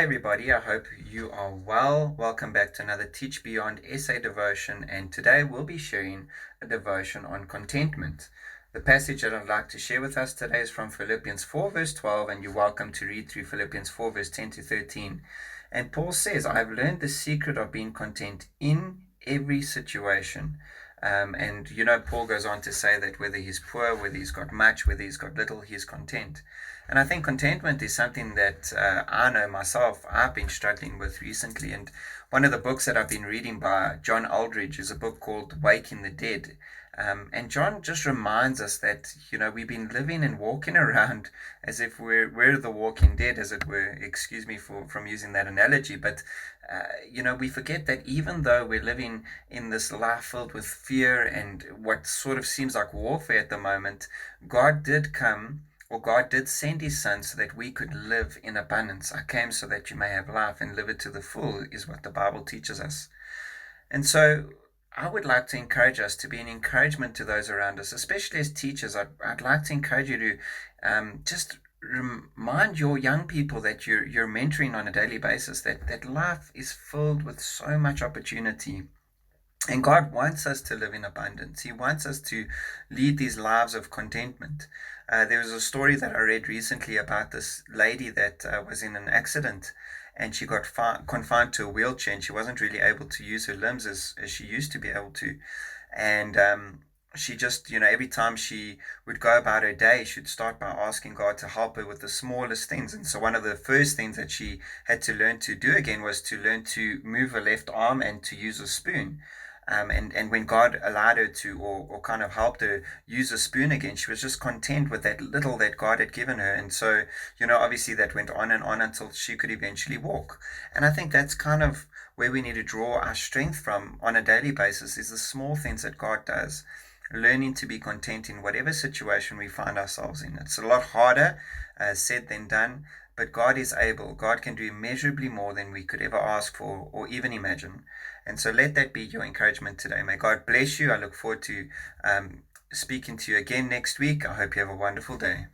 everybody. I hope you are well. Welcome back to another Teach Beyond Essay Devotion, and today we'll be sharing a devotion on contentment. The passage that I'd like to share with us today is from Philippians 4, verse 12, and you're welcome to read through Philippians 4, verse 10 to 13. And Paul says, I have learned the secret of being content in every situation. Paul goes on to say that whether he's poor, whether he's got much, whether he's got little, he's content. And I think contentment is something that I know myself I've been struggling with recently. And one of the books that I've been reading by John Aldridge is a book called Waking the Dead. And John just reminds us that, we've been living and walking around as if we're the walking dead, as it were. Excuse me from using that analogy. But, we forget that even though we're living in this life filled with fear and what sort of seems like warfare at the moment, God did come, or God did send his son so that we could live in abundance. I came so that you may have life and live it to the full, is what the Bible teaches us. And so I would like to encourage us to be an encouragement to those around us, especially as teachers. I'd like to encourage you to just remind your young people that you're mentoring on a daily basis that life is filled with so much opportunity. And God wants us to live in abundance. He wants us to lead these lives of contentment. There was a story that I read recently about this lady that was in an accident, and she got confined to a wheelchair, and she wasn't really able to use her limbs as she used to be able to. And she just, every time she would go about her day, she'd start by asking God to help her with the smallest things. And so one of the first things that she had to learn to do again was to learn to move her left arm and to use a spoon. And when God allowed her to, or kind of helped her use a spoon again, she was just content with that little that God had given her. And so, obviously that went on and on until she could eventually walk. And I think that's kind of where we need to draw our strength from on a daily basis, is the small things that God does. Learning to be content in whatever situation we find ourselves in. It's a lot harder said than done, but God is able. God can do immeasurably more than we could ever ask for or even imagine. And so let that be your encouragement today. May God bless you. I look forward to speaking to you again next week. I hope you have a wonderful day.